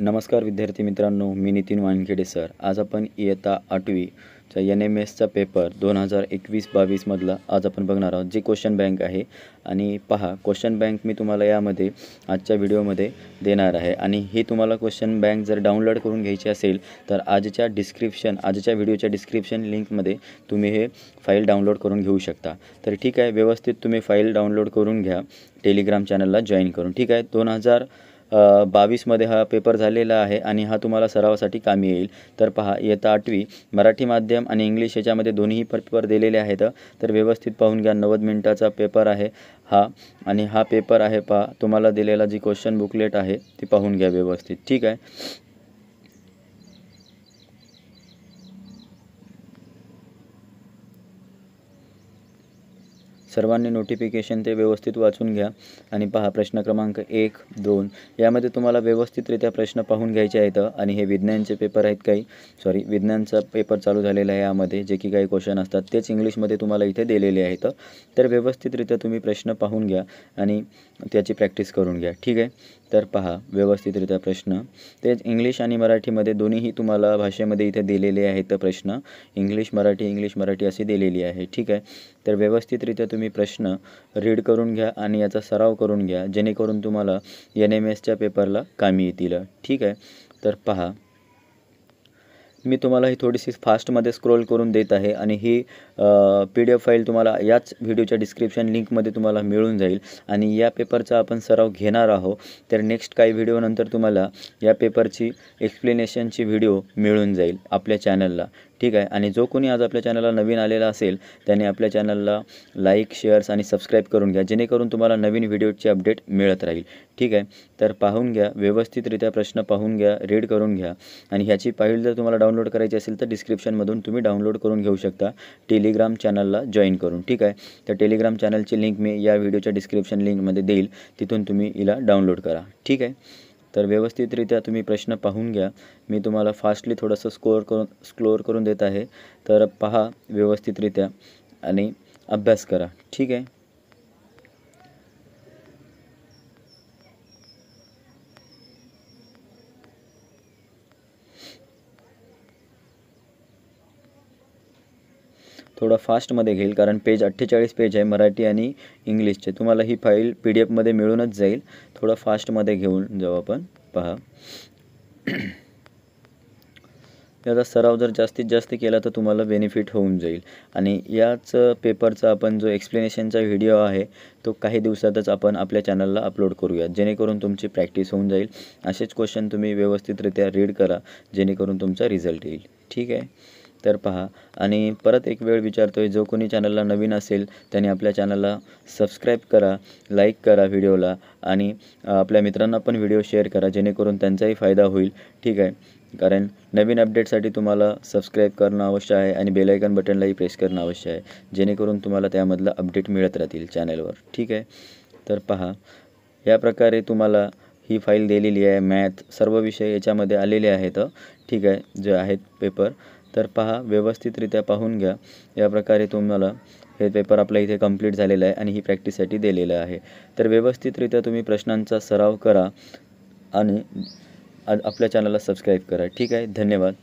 नमस्कार विद्यार्थी मित्रांनो, मी नितीन वानखेडे सर. आज आपण इयत्ता 8वीचा NMSचा पेपर 2021-22 मधला आज आपण बघणार आहोत, जे क्वेश्चन बँक आहे. आणि पहा, क्वेश्चन बँक मी तुम्हाला यामध्ये आजच्या व्हिडिओमध्ये देणार आहे. आणि हे तुम्हाला क्वेश्चन बँक जर डाउनलोड करून घ्यायची असेल तर आजच्या व्हिडिओच्या डिस्क्रिप्शन लिंकमध्ये तुम्ही हे फाईल डाउनलोड करून घेऊ शकता. तर ठीक आहे, व्यवस्थित तुम्ही फाईल डाउनलोड करून घ्या टेलिग्राम चॅनलला जॉईन करून. ठीक आहे, 2022मध्ये हा पेपर झालेला आहे आणि हा तुम्हाला सरावासाठी कामी येईल. तर पहा, इयत्ता 8वी मराठी माध्यम आणि इंग्लिश याच्यामध्ये दोन्ही पेपर दिलेले आहेत. तर व्यवस्थित पाहून घ्या. 90 मिनिटाचा पेपर आहे हा. आणि हा पेपर आहे पहा, तुम्हाला दिलेला जी क्वेश्चन बुकलेट आहे ती पाहून घ्या व्यवस्थित. ठीक आहे, सर्वांनी नोटिफिकेशन ते व्यवस्थित वाचून घ्या. आणि पहा, प्रश्न क्रमांक 1, 2 यामध्ये तुम्हाला व्यवस्थितरित्या प्रश्न पाहून घ्यायचे आहेत. आणि हे विज्ञानचे पेपर आहेत, विज्ञानचा पेपर चालू झालेला आहे यामध्ये, जे की काही क्वेश्चन असतात तेच इंग्लिशमध्ये तुम्हाला इथे दिलेले आहेत. तर व्यवस्थितरित्या तुम्ही प्रश्न पाहून घ्या आणि त्याची प्रॅक्टिस करून घ्या. ठीक आहे, तर पहा व्यवस्थितरित्या प्रश्न तेच इंग्लिश आणि मराठीमध्ये दोन्हीही तुम्हाला भाषेमध्ये इथे दिलेले आहेत. प्रश्न इंग्लिश मराठी अशी दिलेली आहे. ठीक आहे, तर व्यवस्थितरित्या तुम्ही प्रश्न रीड करून घ्या आणि याचा सराव करून घ्या, जेणेकरून तुम्हाला NMSच्या पेपरला कामी येतील. ठीक आहे, तर पहा, मी तुम्हाला ही थोडीशी फास्टमध्ये स्क्रोल करून देत आहे आणि ही PDF फाईल तुम्हाला याच व्हिडिओच्या डिस्क्रिप्शन लिंकमध्ये तुम्हाला मिळून जाईल. आणि या पेपरचा आपण सराव घेणार आहोत. तर नेक्स्ट काही व्हिडिओनंतर तुम्हाला या पेपरची एक्सप्लेनेशनची व्हिडिओ मिळून जाईल आपल्या चॅनलला. ठीक आहे, आणि जो कोणी आज आपल्या चॅनलला नवीन आलेला असेल त्याने आपल्या चॅनलला लाईक, शेअर्स आणि सबस्क्राईब करून घ्या, जेणेकरून तुम्हाला नवीन व्हिडिओची अपडेट मिळत राहील. ठीक आहे, तर पाहून घ्या व्यवस्थितरित्या प्रश्न पाहून घ्या, रीड करून घ्या. आणि ह्याची फाईल जर तुम्हाला डाउनलोड करायची असेल तर डिस्क्रिप्शनमधून तुम्ही डाउनलोड करून घेऊ शकता टेलिग्राम चॅनलला जॉईन करून. ठीक आहे, तर टेलिग्राम चॅनलची लिंक मी या व्हिडिओच्या डिस्क्रिप्शन लिंकमध्ये देईल, तिथून तुम्ही हिला डाउनलोड करा. ठीक आहे, तर व्यवस्थितरित्या तुम्ही प्रश्न पाहून घ्या. मी तुम्हाला फास्टली थोडंसं स्क्रोल करून देत आहे. तर पहा व्यवस्थितरित्या आणि अभ्यास करा. ठीक आहे, थोडं फास्टमध्ये घेईल कारण पेज 48 पेज आहे मराठी आणि इंग्लिशचे. तुम्हाला ही फाईल PDF मध्ये मिळूनच जाईल. थोडं फास्टमध्ये घेऊन जाऊ आपण. पहा, याचा सराव जर जास्तीत जास्त केला तर तुम्हाला बेनिफिट होऊन जाईल. आणि याच पेपरचा आपण जो एक्सप्लेनेशनचा व्हिडिओ आहे तो काही दिवसातच आपण आपल्या चॅनलला अपलोड करूया, जेणेकरून तुमची प्रॅक्टिस होऊन जाईल. असेच क्वेश्चन तुम्ही व्यवस्थितरित्या रीड करा, जेणेकरून तुमचा रिझल्ट येईल. ठीक आहे, तर पहा, आणि परत एक वेळ विचारतोय, जो कोणी चॅनलला नवीन असेल त्याने आपल्या चॅनलला सबस्क्राईब करा, लाईक करा व्हिडिओला आणि आपल्या मित्रांना पण व्हिडिओ शेअर करा, जेणेकरून त्यांचाही फायदा होईल. ठीक आहे, कारण नवीन अपडेटसाठी तुम्हाला सबस्क्राईब करणं आवश्यक आहे आणि बेल आयकॉन बटनलाही प्रेस करणं आवश्यक आहे, जेणेकरून तुम्हाला त्यामधलं अपडेट मिळत राहतील चॅनलवर. ठीक आहे, तर पहा, या प्रकारे तुम्हाला ही फाईल दिलेली आहे. मॅथ सर्व विषय याच्यामध्ये आलेले आहेत. ठीक आहे, जे आहेत पेपर. तर पहा व्यवस्थितरित्या पाहून घ्या. या प्रकारे तुम्हाला हे पेपर आपल्या इथे कंप्लीट झालेलं आहे आणि ही प्रॅक्टिससाठी दिलेलं आहे. तर व्यवस्थितरित्या तुम्ही प्रश्नांचा सराव करा आणि आपल्या चॅनलला सबस्क्राईब करा. ठीक आहे, धन्यवाद.